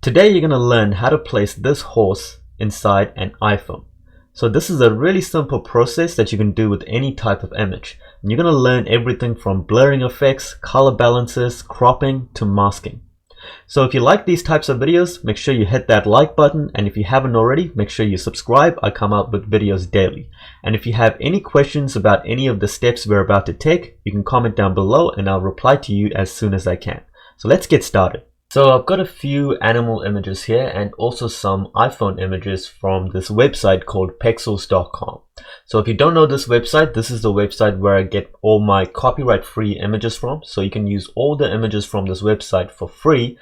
Today you're going to learn how to place this horse inside an iPhone. So this is a really simple process that you can do with any type of image. And you're going to learn everything from blurring effects, color balances, cropping to masking. So if you like these types of videos, make sure you hit that like button, and if you haven't already, make sure you subscribe. I come out with videos daily. And if you have any questions about any of the steps we're about to take, you can comment down below and I'll reply to you as soon as I can. So let's get started. So I've got a few animal images here and also some iPhone images from this website called pexels.com. So if you don't know this website, this is the website where I get all my copyright free images from. So you can use all the images from this website for free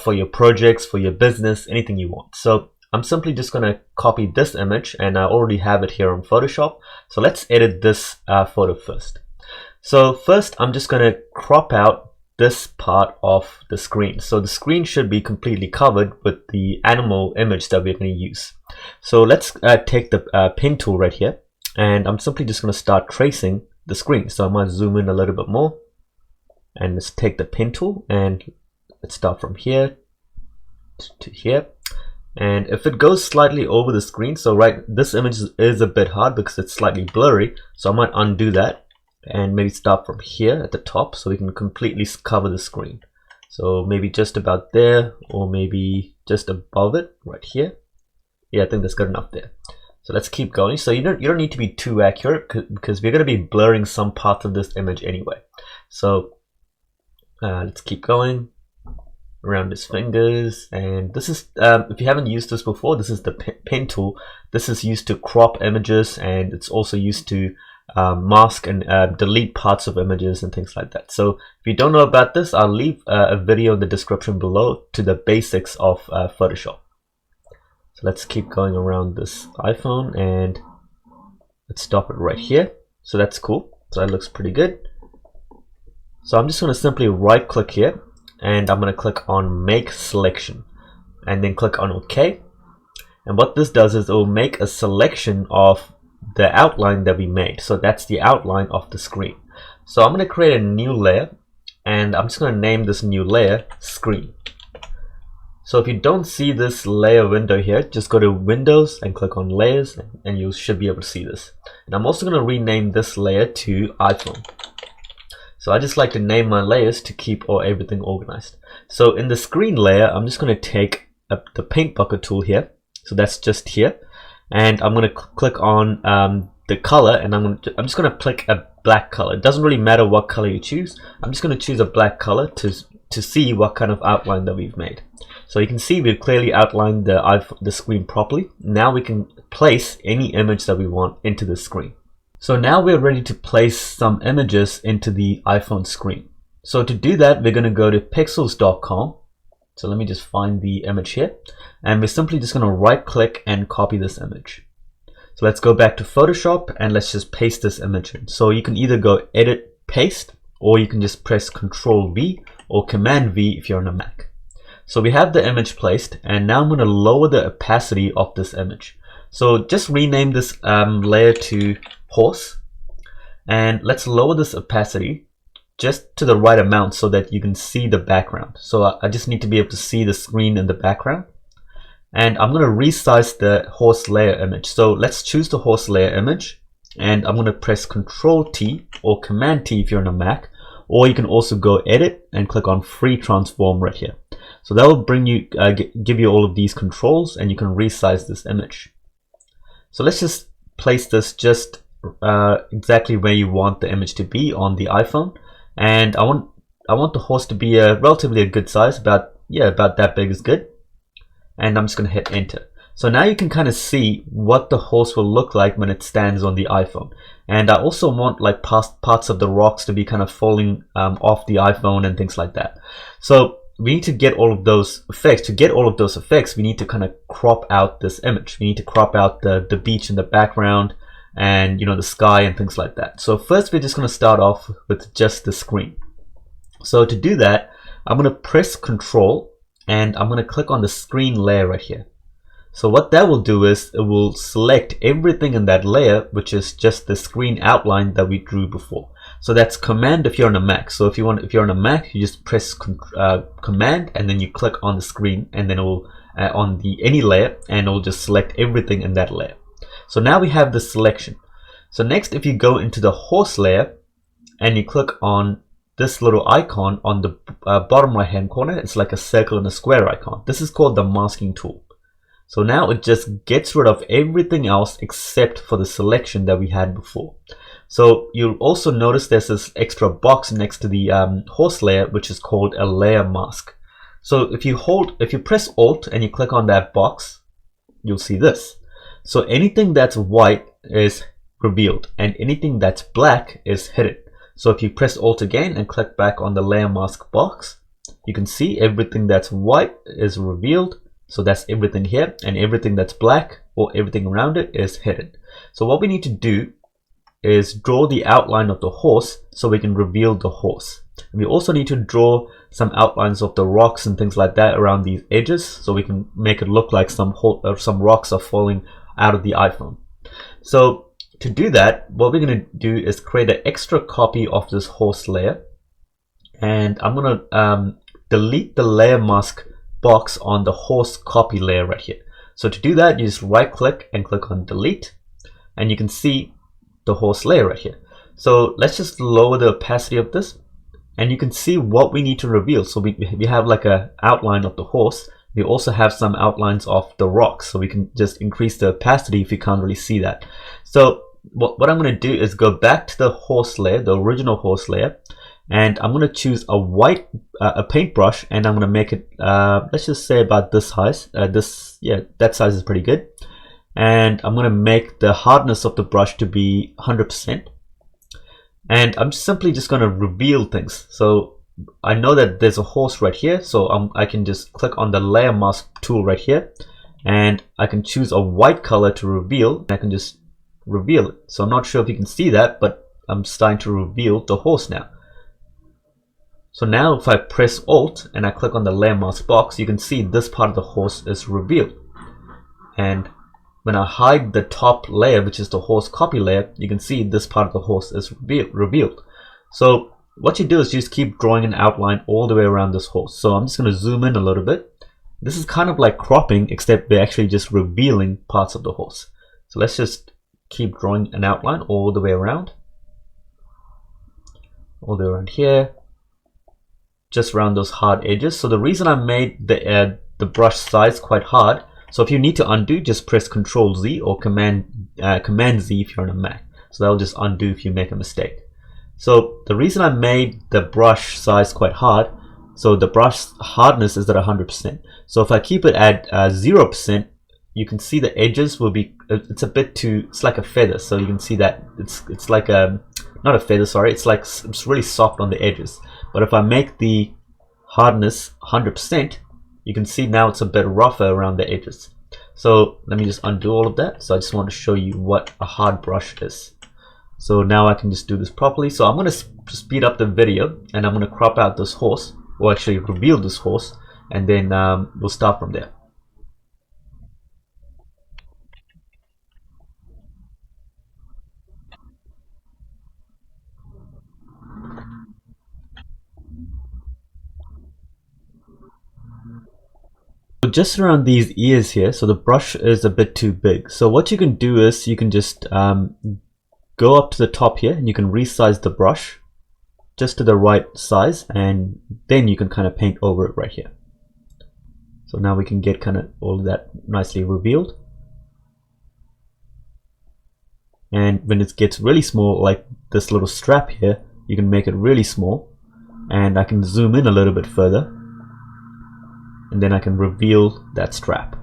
for your projects, for your business, anything you want. So I'm simply just going to copy this image, and I already have it here on Photoshop. So let's edit this photo first. So first I'm just going to crop out this part of the screen. So the screen should be completely covered with the animal image that we're going to use. So let's take the pen tool right here, and I'm simply just going to start tracing the screen. So I might zoom in a little bit more, and let's take the pen tool and let's start from here to here. And if it goes slightly over the screen, so this image is a bit hard because it's slightly blurry, so I might undo that and maybe start from here at the top so we can completely cover the screen. So maybe just about there, or maybe just above it right here. Yeah, I think that's good enough there. So let's keep going. So you don't need to be too accurate because we're going to be blurring some parts of this image anyway. So let's keep going around his fingers. And this is if you haven't used this before, this is the pen tool. This is used to crop images, and it's also used to mask and delete parts of images and things like that. So if you don't know about this, I'll leave a video in the description below to the basics of Photoshop. So let's keep going around this iPhone, and let's stop it right here. So that's cool. So that looks pretty good. So I'm just going to simply right click here, and I'm going to click on make selection and then click on OK. And what this does is it will make a selection of the outline that we made. So that's the outline of the screen. So I'm going to create a new layer, and I'm just going to name this new layer screen. So if you don't see this layer window here, just go to Windows and click on Layers, and you should be able to see this. And I'm also going to rename this layer to iPhone. So I just like to name my layers to keep everything organized. So in the screen layer, I'm just going to take the paint bucket tool here. So that's just here. And I'm going to click on the color, and I'm just going to pick a black color. It doesn't really matter what color you choose. I'm just going to choose a black color to see what kind of outline that we've made. So you can see we've clearly outlined the screen properly. Now we can place any image that we want into the screen. So now we're ready to place some images into the iPhone screen. So to do that, we're going to go to pexels.com. So let me just find the image here, and we're simply just going to right click and copy this image. So let's go back to Photoshop and let's just paste this image in. So you can either go edit, paste, or you can just press Ctrl V or Command V if you're on a Mac. So we have the image placed, and now I'm going to lower the opacity of this image. So just rename this layer to horse, and let's lower this opacity just to the right amount so that you can see the background. So I just need to be able to see the screen in the background. And I'm going to resize the horse layer image. So let's choose the horse layer image, and I'm going to press Ctrl T or Command T if you're on a Mac, or you can also go edit and click on free transform right here. So that will bring you give you all of these controls, and you can resize this image. So let's just place this just exactly where you want the image to be on the iPhone. And I want the horse to be relatively a good size, about that big is good. And I'm just going to hit enter. So now you can kind of see what the horse will look like when it stands on the iPhone. And I also want like parts of the rocks to be kind of falling off the iPhone and things like that. So we need to get all of those effects. To get all of those effects, we need to kind of crop out this image. We need to crop out the beach in the background, and the sky and things like that. So first we're just going to start off with just the screen. So to do that, I'm going to press Control, and I'm going to click on the screen layer right here. So what that will do is it will select everything in that layer, which is just the screen outline that we drew before. So that's Command if you're on a Mac. So if you're on a Mac, you just press Command and then you click on the screen, and then it will on the any layer, and it will just select everything in that layer. So now we have the selection. So next, if you go into the horse layer and you click on this little icon on the bottom right hand corner, it's like a circle and a square icon. This is called the masking tool. So now it just gets rid of everything else except for the selection that we had before. So you'll also notice there's this extra box next to the horse layer, which is called a layer mask. So if you press Alt and you click on that box, you'll see this. So anything that's white is revealed and anything that's black is hidden. So if you press Alt again and click back on the layer mask box, you can see everything that's white is revealed. So that's everything here, and everything that's black or everything around it is hidden. So what we need to do is draw the outline of the horse so we can reveal the horse. And we also need to draw some outlines of the rocks and things like that around these edges so we can make it look like some rocks are falling out of the iPhone. So to do that, what we're going to do is create an extra copy of this horse layer, and I'm going to delete the layer mask box on the horse copy layer right here. So to do that, you just right click and click on delete, and you can see the horse layer right here. So let's just lower the opacity of this, and you can see what we need to reveal. So we have like a outline of the horse. We also have some outlines of the rocks, so we can just increase the opacity if you can't really see that. So what I'm going to do is go back to the horse layer, the original horse layer, and I'm going to choose a white a paintbrush, and I'm going to make it let's just say about this size. That size is pretty good. And I'm going to make the hardness of the brush to be 100%, and I'm simply just going to reveal things. So I know that there's a horse right here, so I can just click on the layer mask tool right here, and I can choose a white color to reveal, and I can just reveal it. So I'm not sure if you can see that, but I'm starting to reveal the horse now. So now if I press Alt and I click on the layer mask box, you can see this part of the horse is revealed. And when I hide the top layer, which is the horse copy layer, you can see this part of the horse is revealed. So what you do is you just keep drawing an outline all the way around this horse. So I'm just going to zoom in a little bit. This is kind of like cropping, except we're actually just revealing parts of the horse. So let's just keep drawing an outline all the way around. All the way around here. Just around those hard edges. So the reason I made the brush size quite hard, so if you need to undo, just press Control Z or Command Z if you're on a Mac. So that'll just undo if you make a mistake. So the reason I made the brush size quite hard, so the brush hardness is at 100%. So if I keep it at 0%, you can see the edges will be, it's a bit too, it's like a feather. So you can see that it's like a, not a feather, sorry, it's like, it's really soft on the edges. But if I make the hardness 100%, you can see now it's a bit rougher around the edges. So let me just undo all of that. So I just want to show you what a hard brush is. So now I can just do this properly. So I'm going to speed up the video, and I'm going to crop out this horse, or actually reveal this horse, and then we'll start from there. So just around these ears here, so the brush is a bit too big. So what you can do is you can just go up to the top here, and you can resize the brush just to the right size, and then you can kind of paint over it right here. So now we can get kind of all of that nicely revealed. And when it gets really small, like this little strap here, you can make it really small, and I can zoom in a little bit further, and then I can reveal that strap.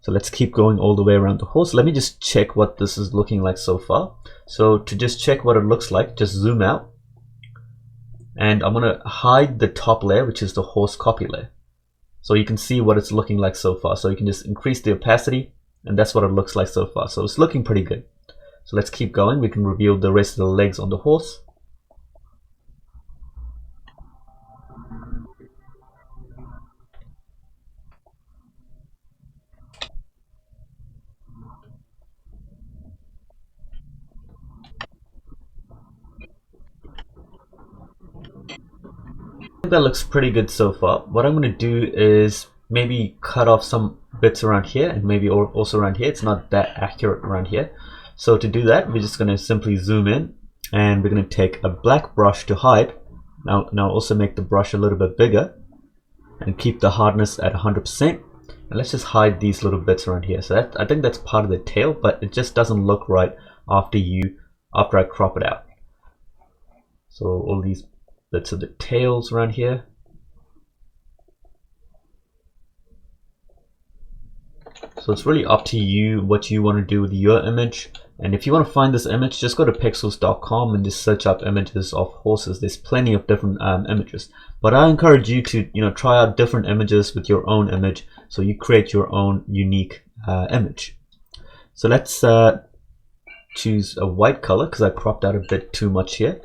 So let's keep going all the way around the horse. Let me just check what this is looking like so far. So to just check what it looks like, just zoom out, and I'm going to hide the top layer, which is the horse copy layer, so you can see what it's looking like so far. So you can just increase the opacity, and that's what it looks like so far. So it's looking pretty good. So let's keep going. We can reveal the rest of the legs on the horse. That looks pretty good so far. What I'm going to do is maybe cut off some bits around here and maybe also around here. It's not that accurate around here. So to do that, we're just going to simply zoom in and we're going to take a black brush to hide. Now also make the brush a little bit bigger and keep the hardness at 100%. And let's just hide these little bits around here. So I think that's part of the tail, but it just doesn't look right after I crop it out. So all these bits of the tails around here. So it's really up to you what you want to do with your image. And if you want to find this image, just go to pixels.com and just search up images of horses. There's plenty of different images. But I encourage you to try out different images with your own image, so you create your own unique image. So let's choose a white color because I cropped out a bit too much here.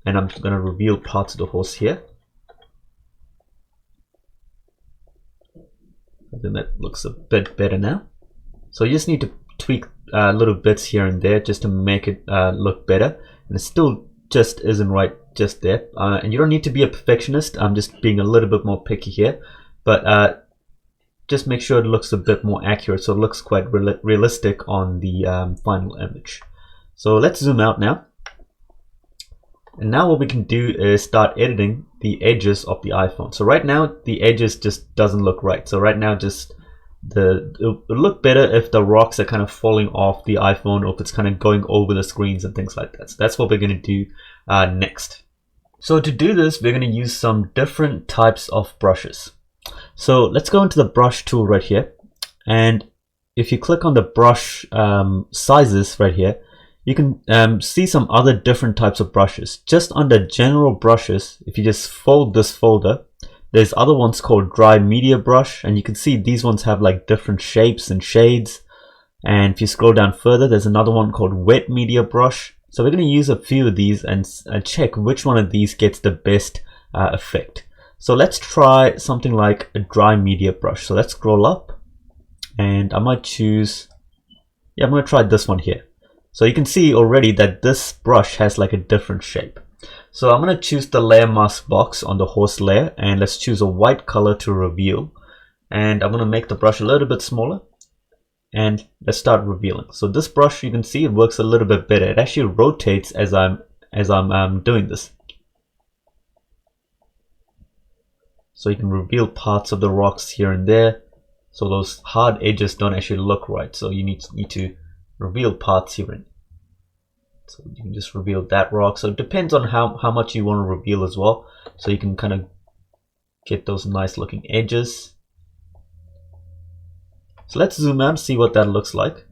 And I'm going to reveal parts of the horse here. I think that looks a bit better now. So you just need to tweak little bits here and there just to make it look better. And it still just isn't right just there. And you don't need to be a perfectionist. I'm just being a little bit more picky here. But just make sure it looks a bit more accurate so it looks quite realistic on the final image. So let's zoom out now. And now what we can do is start editing the edges of the iPhone. So right now the edges just doesn't look right. So right now just it'll look better if the rocks are kind of falling off the iPhone or if it's kind of going over the screens and things like that. So that's what we're going to do next. So to do this, we're going to use some different types of brushes. So let's go into the brush tool right here. And if you click on the brush sizes right here, you can see some other different types of brushes. Just under general brushes, if you just fold this folder, there's other ones called dry media brush, and you can see these ones have like different shapes and shades. And if you scroll down further, there's another one called wet media brush. So we're going to use a few of these and check which one of these gets the best effect. So let's try something like a dry media brush. So let's scroll up and I might choose, I'm going to try this one here. So you can see already that this brush has like a different shape. So I'm going to choose the layer mask box on the horse layer and let's choose a white color to reveal. And I'm going to make the brush a little bit smaller and let's start revealing. So this brush, you can see it works a little bit better. It actually rotates as I'm doing this. So you can reveal parts of the rocks here and there. So those hard edges don't actually look right. So you need to reveal parts here and so you can just reveal that rock. So it depends on how much you want to reveal as well. So you can kind of get those nice looking edges. So let's zoom out and see what that looks like.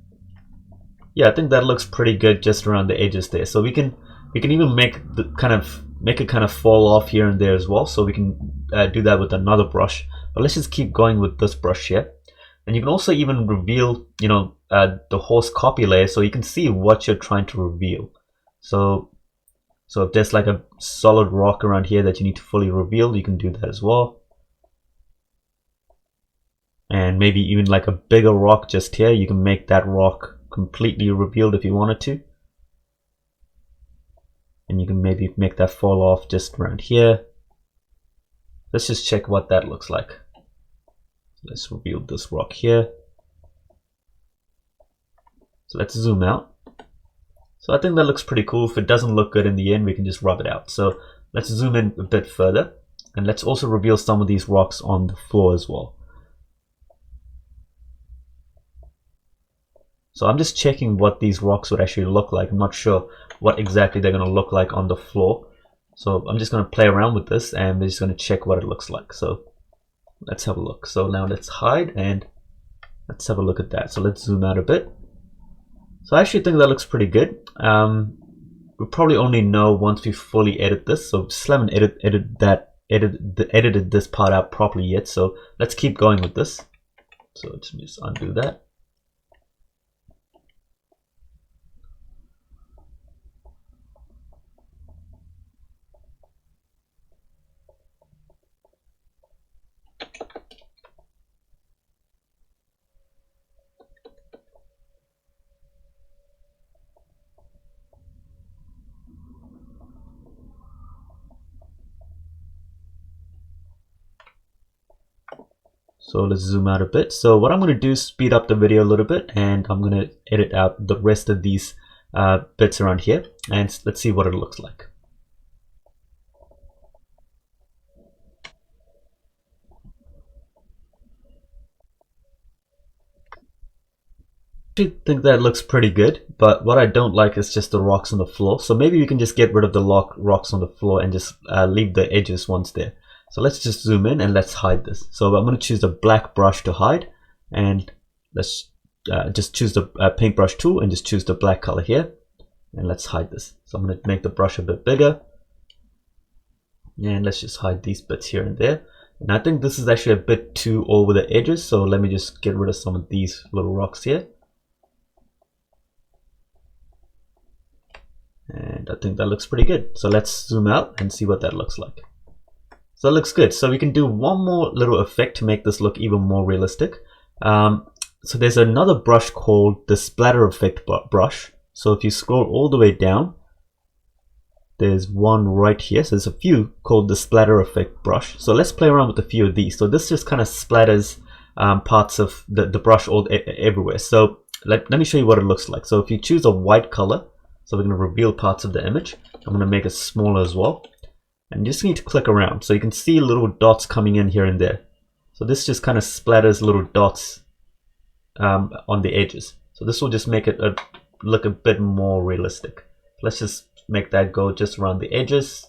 Yeah, I think that looks pretty good just around the edges there. So we can even make it kind of fall off here and there as well. So we can do that with another brush. But let's just keep going with this brush here. And you can also even reveal, the horse copy layer so you can see what you're trying to reveal. So if there's like a solid rock around here that you need to fully reveal, you can do that as well. And maybe even like a bigger rock just here, you can make that rock completely revealed if you wanted to. And you can maybe make that fall off just around here. Let's just check what that looks like. Let's reveal this rock here. So let's zoom out. So I think that looks pretty cool. If it doesn't look good in the end, we can just rub it out. So let's zoom in a bit further. And let's also reveal some of these rocks on the floor as well. So I'm just checking what these rocks would actually look like. I'm not sure what exactly they're going to look like on the floor. So I'm just going to play around with this and we're just going to check what it looks like. So let's have a look. So now let's hide and let's have a look at that. So let's zoom out a bit. So I actually think that looks pretty good. We'll probably only know once we fully edit this. So still haven't edited this part out properly yet. So let's keep going with this. So let's just undo that. So let's zoom out a bit. So what I'm going to do is speed up the video a little bit, and I'm going to edit out the rest of these bits around here, and let's see what it looks like. I think that looks pretty good, but what I don't like is just the rocks on the floor. So maybe we can just get rid of the rocks on the floor and just leave the edges ones there. So let's just zoom in and let's hide this. So I'm going to choose the black brush to hide, and let's just choose the paintbrush tool and just choose the black color here, and let's hide this. So I'm going to make the brush a bit bigger, and let's just hide these bits here and there. And I think this is actually a bit too over the edges, so let me just get rid of some of these little rocks here. And I think that looks pretty good. So let's zoom out and see what that looks like. So it looks good. So we can do one more little effect to make this look even more realistic. So there's another brush called the splatter effect brush. So if you scroll all the way down, there's one right here. So there's a few called the splatter effect brush. So let's play around with a few of these. So this just kind of splatters parts of the brush everywhere. So let me show you what it looks like. So if you choose a white color, so we're going to reveal parts of the image. I'm going to make it smaller as well. And you just need to click around. So you can see little dots coming in here and there. So this just kind of splatters little dots on the edges. So this will just make it look a bit more realistic. Let's just make that go just around the edges.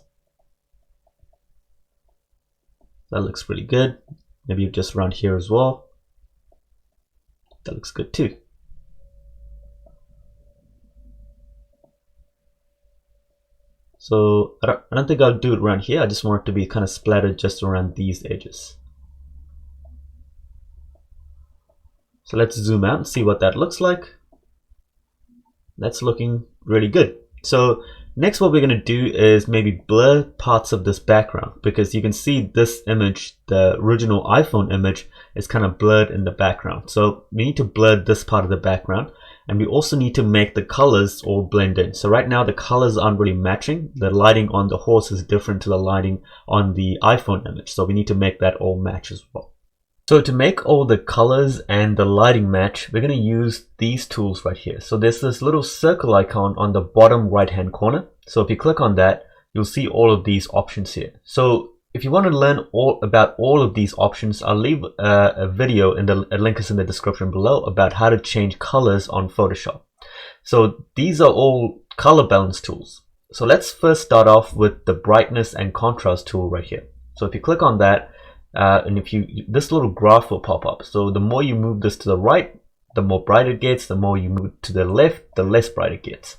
That looks really good. Maybe just around here as well. That looks good too. So I don't think I'll do it around here. I just want it to be kind of splattered just around these edges. So let's zoom out and see what that looks like. That's looking really good. So next what we're going to do is maybe blur parts of this background, because you can see this image, the original iPhone image, is kind of blurred in the background. So we need to blur this part of the background. And we also need to make the colors all blend in. So right now the colors aren't really matching. The lighting on the horse is different to the lighting on the iPhone image. So we need to make that all match as well. So to make all the colors and the lighting match, we're going to use these tools right here. So there's this little circle icon on the bottom right hand corner. So if you click on that, you'll see all of these options here. So if you want to learn all about all of these options, I'll leave a video a link is in the description below about how to change colors on Photoshop. So these are all color balance tools. So let's first start off with the brightness and contrast tool right here. So if you click on that, and this little graph will pop up. So the more you move this to the right, the more bright it gets. The more you move to the left, the less bright it gets.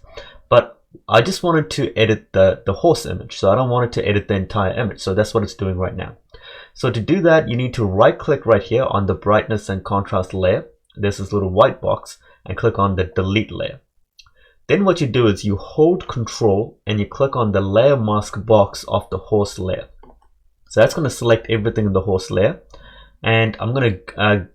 But I just wanted to edit the horse image, so I don't want it to edit the entire image. So that's what it's doing right now. So to do that, you need to right click right here on the brightness and contrast layer. There's this little white box, and click on the delete layer. Then what you do is you hold Control and you click on the layer mask box of the horse layer. So that's going to select everything in the horse layer, and I'm going to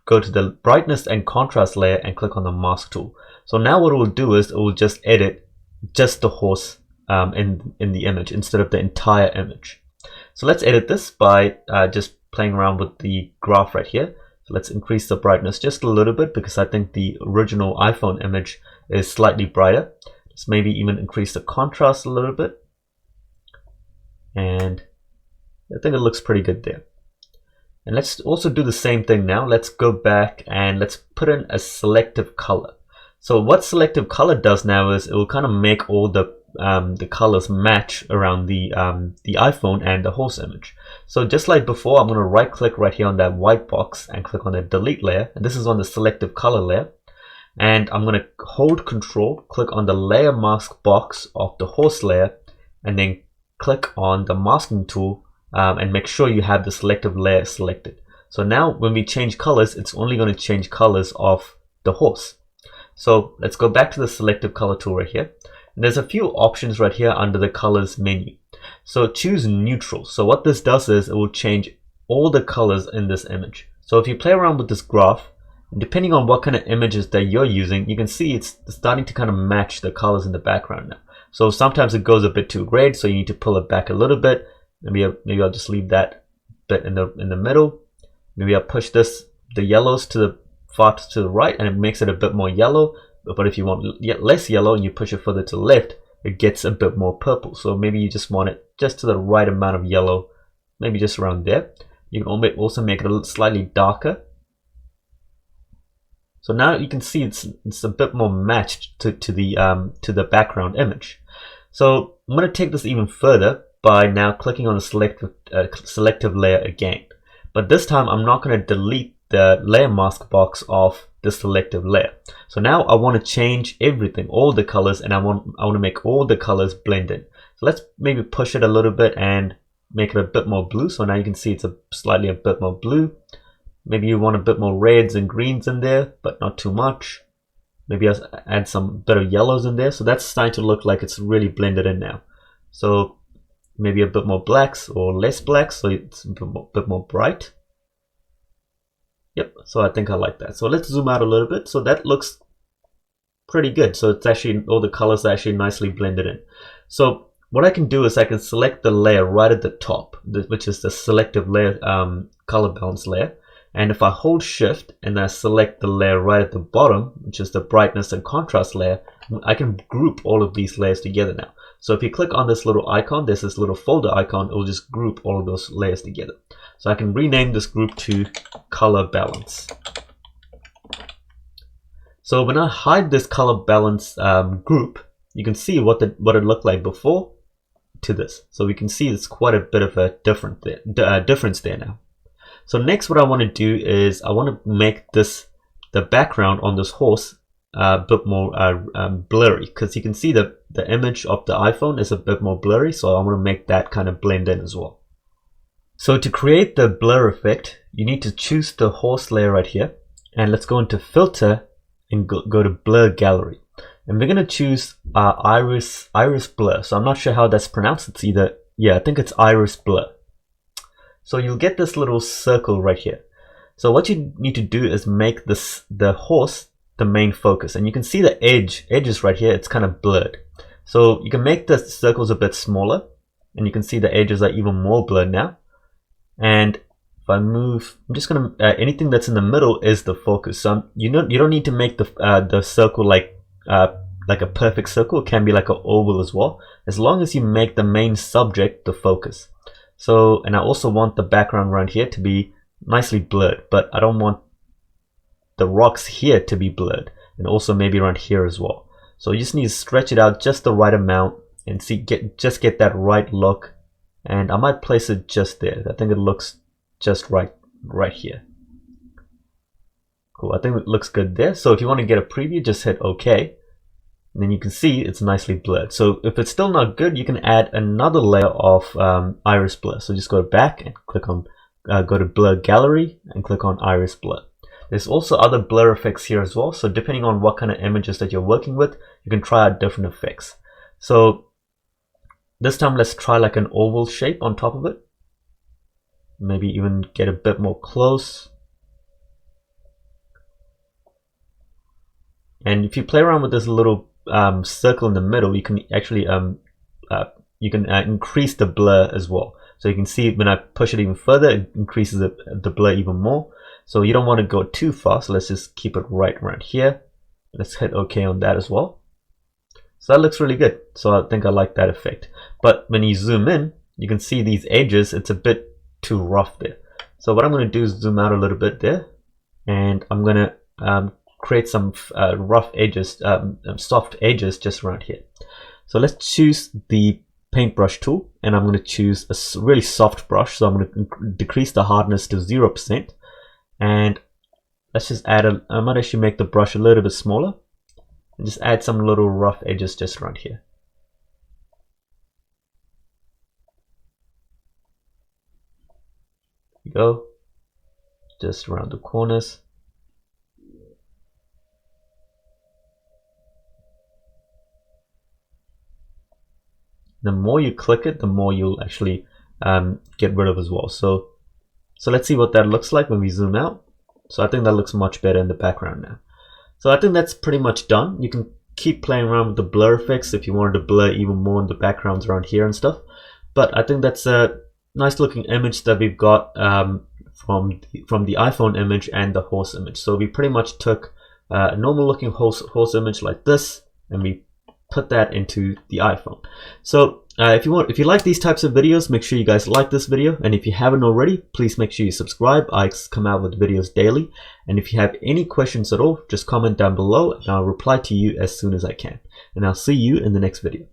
go to the brightness and contrast layer and click on the mask tool. So now what it will do is it will just edit just the horse in the image instead of the entire image. So let's edit this by just playing around with the graph right here. So let's increase the brightness just a little bit, because I think the original iPhone image is slightly brighter. Let's maybe even increase the contrast a little bit. And I think it looks pretty good there. And let's also do the same thing now. Let's go back and let's put in a selective color. So what selective color does now is it will kind of make all the colors match around the iPhone and the horse image. So just like before, I'm going to right click right here on that white box and click on the delete layer. And this is on the selective color layer. And I'm going to hold Control, click on the layer mask box of the horse layer, and then click on the masking tool and make sure you have the selective layer selected. So now when we change colors, it's only going to change colors of the horse. So let's go back to the selective color tool right here. And there's a few options right here under the colors menu. So choose neutral. So what this does is it will change all the colors in this image. So if you play around with this graph, and depending on what kind of images that you're using, you can see it's starting to kind of match the colors in the background now. So sometimes it goes a bit too gray, so you need to pull it back a little bit. Maybe I'll just leave that bit in the middle. Maybe I push the yellows to the far to the right, and it makes it a bit more yellow. But if you want less yellow and you push it further to the left, it gets a bit more purple. So maybe you just want it just to the right amount of yellow, maybe just around there. You can also make it a little slightly darker. So now you can see it's a bit more matched to the background image. So I'm going to take this even further by now clicking on the selective layer again. But this time I'm not going to delete the layer mask box of the selective layer. So now I want to change everything, all the colors, and I want to make all the colors blend in. So let's maybe push it a little bit and make it a bit more blue. So now you can see it's slightly a bit more blue. Maybe you want a bit more reds and greens in there, but not too much. Maybe I'll add some bit of yellows in there. So that's starting to look like it's really blended in now. So maybe a bit more blacks or less blacks, so it's a bit more bright. Yep, so I think I like that. So let's zoom out a little bit. So that looks pretty good. So it's actually, all the colors are actually nicely blended in. So what I can do is I can select the layer right at the top, which is the selective layer, color balance layer. And if I hold shift and I select the layer right at the bottom, which is the brightness and contrast layer, I can group all of these layers together now. So if you click on this little icon, there's this little folder icon, it will just group all of those layers together. So I can rename this group to color balance. So when I hide this color balance group, you can see what it looked like before to this. So we can see it's quite a bit of a difference there now. So next what I want to do is I want to make the background on this horse a bit more blurry, because you can see that the image of the iPhone is a bit more blurry, so I want to make that kind of blend in as well. So to create the blur effect, you need to choose the horse layer right here, and let's go into filter and go to blur gallery, and we're going to choose iris blur. So I'm not sure how that's pronounced. It's either, yeah, I think it's iris blur. So you'll get this little circle right here. So what you need to do is make the horse the main focus, and you can see the edges right here, it's kind of blurred. So you can make the circles a bit smaller, and you can see the edges are even more blurred now. And if I move, I'm just gonna anything that's in the middle is the focus. So you don't need to make the circle like a perfect circle. It can be like an oval as well, as long as you make the main subject the focus. So, and I also want the background around here to be nicely blurred, but I don't want the rocks here to be blurred, and also maybe around here as well. So you just need to stretch it out just the right amount and just get that right look. And I might place it just there. I think it looks just right here. Cool, I think it looks good there. So if you want to get a preview, just hit OK. And then you can see it's nicely blurred. So if it's still not good, you can add another layer of iris blur. So just go back and click on, go to blur gallery and click on iris blur. There's also other blur effects here as well. So depending on what kind of images that you're working with, you can try out different effects. So this time let's try like an oval shape on top of it. Maybe even get a bit more close. And if you play around with this little circle in the middle, you can actually increase the blur as well. So you can see when I push it even further, it increases the blur even more. So you don't want to go too far, so let's just keep it right around here. Let's hit OK on that as well. So that looks really good. So I think I like that effect. But when you zoom in, you can see these edges, it's a bit too rough there. So what I'm going to do is zoom out a little bit there, and I'm going to create some rough edges, soft edges just around here. So let's choose the paintbrush tool, and I'm going to choose a really soft brush. So I'm going to decrease the hardness to 0%, and let's just add I might actually make the brush a little bit smaller and just add some little rough edges just around here. There we go, just around the corners. The more you click it, the more you'll actually get rid of as well. So let's see what that looks like when we zoom out. So I think that looks much better in the background now. So I think that's pretty much done. You can keep playing around with the blur effects if you wanted to blur even more in the backgrounds around here and stuff. But I think that's a nice looking image that we've got from the iPhone image and the horse image. So we pretty much took a normal looking horse image like this, and we put that into the iPhone. So if you like these types of videos, make sure you guys like this video, and if you haven't already, please make sure you subscribe. I come out with videos daily, and if you have any questions at all, just comment down below and I'll reply to you as soon as I can. And I'll see you in the next video.